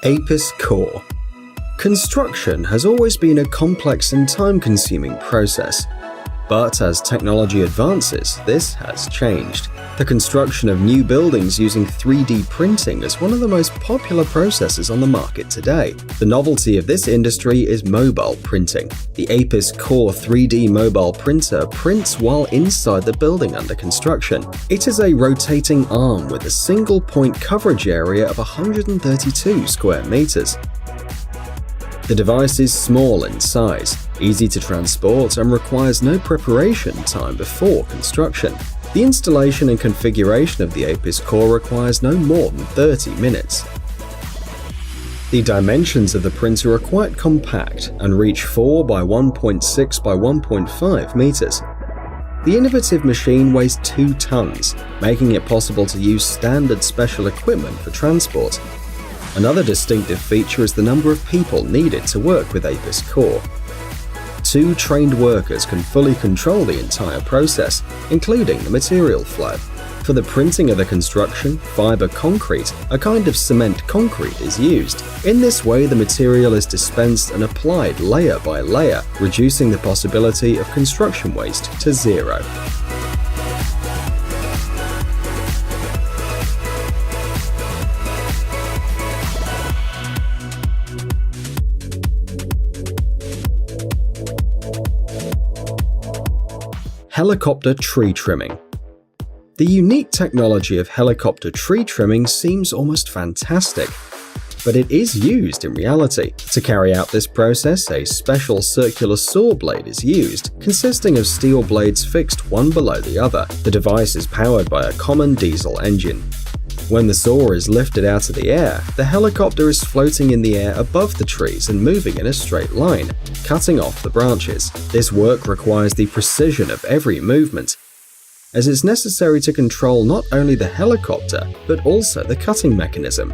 APIS core. Construction has always been a complex and time-consuming process. But as technology advances, this has changed. The construction of new buildings using 3D printing is one of the most popular processes on the market today. The novelty of this industry is mobile printing. The APIS Core 3D mobile printer prints while inside the building under construction. It is a rotating arm with a single point coverage area of 132 square meters. The device is small in size, easy to transport, and requires no preparation time before construction. The installation and configuration of the APIS core requires no more than 30 minutes. The dimensions of the printer are quite compact and reach 4 by 1.6 by 1.5 meters. The innovative machine weighs 2 tons, making it possible to use standard special equipment for transport. Another distinctive feature is the number of people needed to work with APIS core. 2 trained workers can fully control the entire process, including the material flow. For the printing of the construction, fiber concrete, a kind of cement concrete, is used. In this way, the material is dispensed and applied layer by layer, reducing the possibility of construction waste to zero. Helicopter tree trimming. The unique technology of helicopter tree trimming seems almost fantastic, but it is used in reality. To carry out this process, a special circular saw blade is used, consisting of steel blades fixed one below the other. The device is powered by a common diesel engine. When the saw is lifted out of the air, the helicopter is floating in the air above the trees and moving in a straight line, cutting off the branches. This work requires the precision of every movement, as it's necessary to control not only the helicopter, but also the cutting mechanism.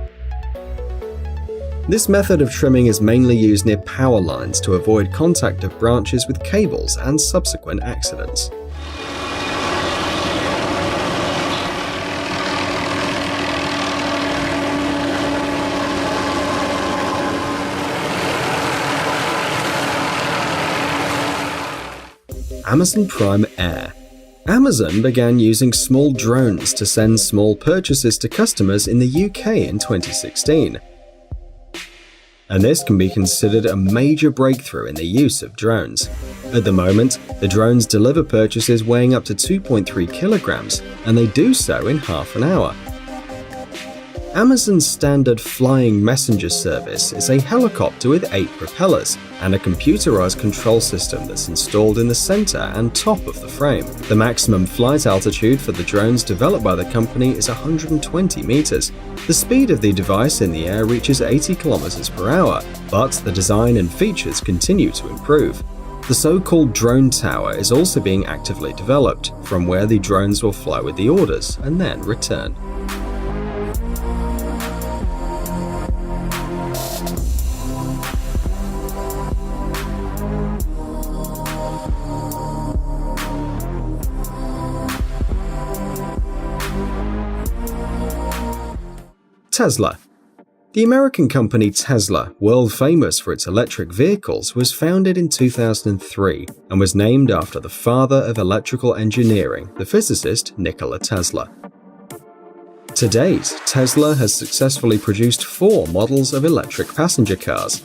This method of trimming is mainly used near power lines to avoid contact of branches with cables and subsequent accidents. Amazon Prime Air. Amazon began using small drones to send small purchases to customers in the UK in 2016. And this can be considered a major breakthrough in the use of drones. At the moment, the drones deliver purchases weighing up to 2.3 kilograms, and they do so in half an hour. Amazon's standard flying messenger service is a helicopter with 8 propellers and a computerized control system that's installed in the center and top of the frame. The maximum flight altitude for the drones developed by the company is 120 meters. The speed of the device in the air reaches 80 kilometers per hour, but the design and features continue to improve. The so-called drone tower is also being actively developed, from where the drones will fly with the orders and then return. Tesla. The American company Tesla, world famous for its electric vehicles, was founded in 2003 and was named after the father of electrical engineering, the physicist Nikola Tesla. To date, Tesla has successfully produced 4 models of electric passenger cars: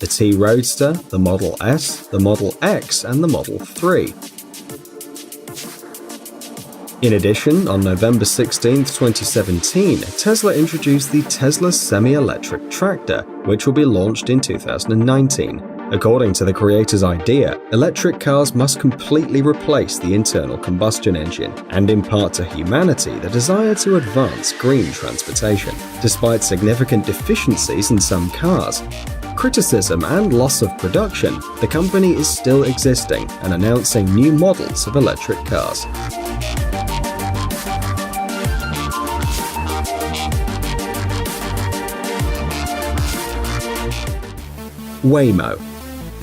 the T-Roadster, the Model S, the Model X, and the Model 3. In addition, on November 16, 2017, Tesla introduced the Tesla semi-electric tractor, which will be launched in 2019. According to the creator's idea, electric cars must completely replace the internal combustion engine and impart to humanity the desire to advance green transportation. Despite significant deficiencies in some cars, criticism and loss of production, the company is still existing and announcing new models of electric cars. Waymo.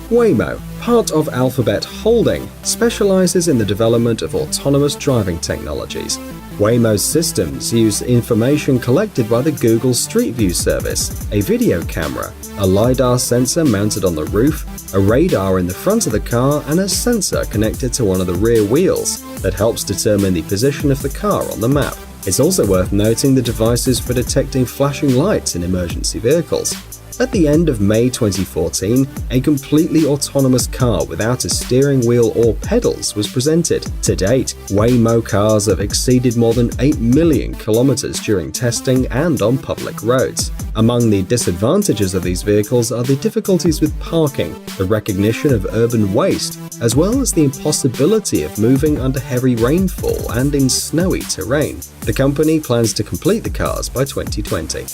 Waymo, part of Alphabet Holding, specializes in the development of autonomous driving technologies. Waymo's systems use information collected by the Google Street View service, a video camera, a LiDAR sensor mounted on the roof, a radar in the front of the car, and a sensor connected to one of the rear wheels that helps determine the position of the car on the map. It's also worth noting the devices for detecting flashing lights in emergency vehicles. At the end of May 2014, a completely autonomous car without a steering wheel or pedals was presented. To date, Waymo cars have exceeded more than 8 million kilometers during testing and on public roads. Among the disadvantages of these vehicles are the difficulties with parking, the recognition of urban waste, as well as the impossibility of moving under heavy rainfall and in snowy terrain. The company plans to complete the cars by 2020.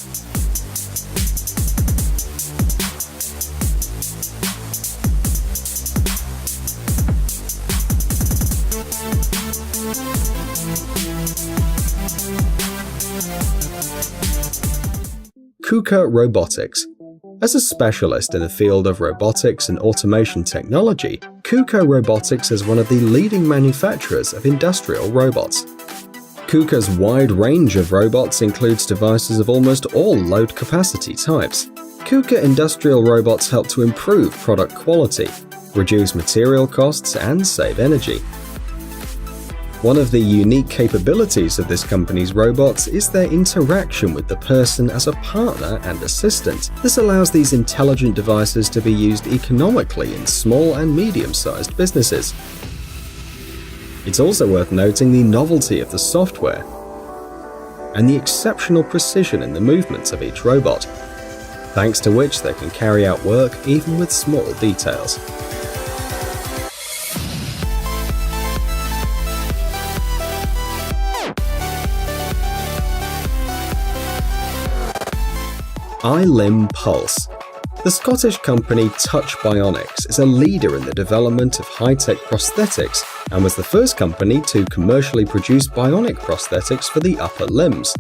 KUKA Robotics. As a specialist in the field of robotics and automation technology, KUKA Robotics is one of the leading manufacturers of industrial robots. KUKA's wide range of robots includes devices of almost all load capacity types. KUKA industrial robots help to improve product quality, reduce material costs, and save energy. One of the unique capabilities of this company's robots is their interaction with the person as a partner and assistant. This allows these intelligent devices to be used economically in small and medium-sized businesses. It's also worth noting the novelty of the software and the exceptional precision in the movements of each robot, thanks to which they can carry out work even with small details. iLim Pulse. The Scottish company Touch Bionics is a leader in the development of high-tech prosthetics and was the first company to commercially produce bionic prosthetics for the upper limbs.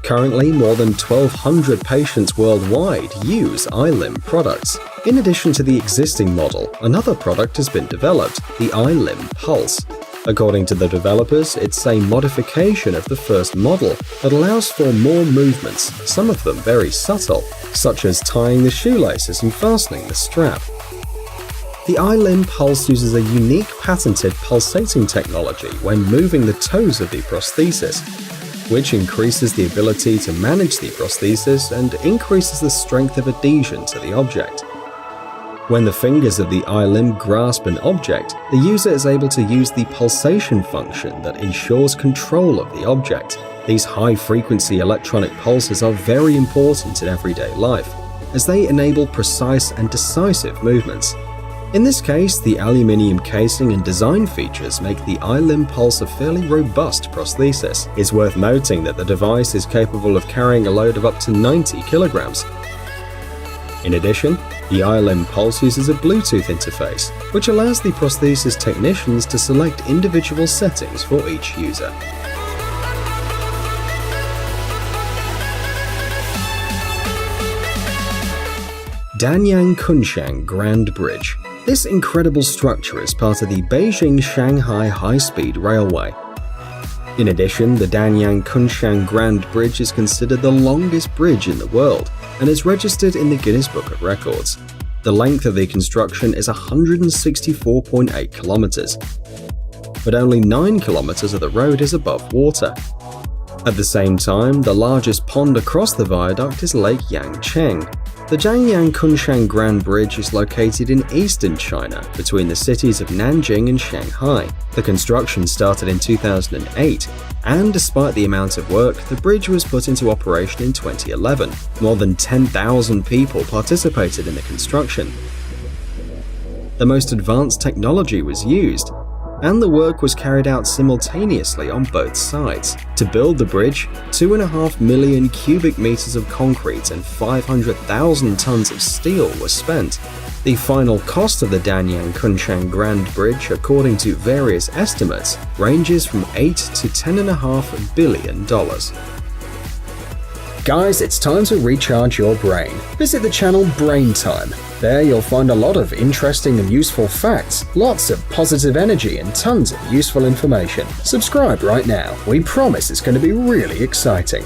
Currently, more than 1,200 patients worldwide use iLim products. In addition to the existing model, another product has been developed, the iLim Pulse. According to the developers, it's a modification of the first model that allows for more movements, some of them very subtle, such as tying the shoelaces and fastening the strap. The iLim Pulse uses a unique patented pulsating technology when moving the toes of the prosthesis, which increases the ability to manage the prosthesis and increases the strength of adhesion to the object. When the fingers of the iLim grasp an object, the user is able to use the pulsation function that ensures control of the object. These high-frequency electronic pulses are very important in everyday life, as they enable precise and decisive movements. In this case, the aluminium casing and design features make the iLim Pulse a fairly robust prosthesis. It's worth noting that the device is capable of carrying a load of up to 90 kilograms. In addition, the iLim Pulse uses a Bluetooth interface, which allows the prosthesis technicians to select individual settings for each user. Danyang Kunshan Grand Bridge. This incredible structure is part of the Beijing-Shanghai High-Speed Railway. In addition, the Danyang Kunshan Grand Bridge is considered the longest bridge in the world and is registered in the Guinness Book of Records. The length of the construction is 164.8 kilometers, but only 9 kilometers of the road is above water. At the same time, the largest pond across the viaduct is Lake Yangcheng. The Danyang Kunshan Grand Bridge is located in eastern China, between the cities of Nanjing and Shanghai. The construction started in 2008, and despite the amount of work, the bridge was put into operation in 2011. More than 10,000 people participated in the construction. The most advanced technology was used, and the work was carried out simultaneously on both sides. To build the bridge, 2.5 million cubic meters of concrete and 500,000 tons of steel were spent. The final cost of the Danyang Kunshan Grand Bridge, according to various estimates, ranges from $8 to $10.5 billion. Guys, it's time to recharge your brain. Visit the channel Brain Time. There you'll find a lot of interesting and useful facts, lots of positive energy, and tons of useful information. Subscribe right now. We promise it's going to be really exciting.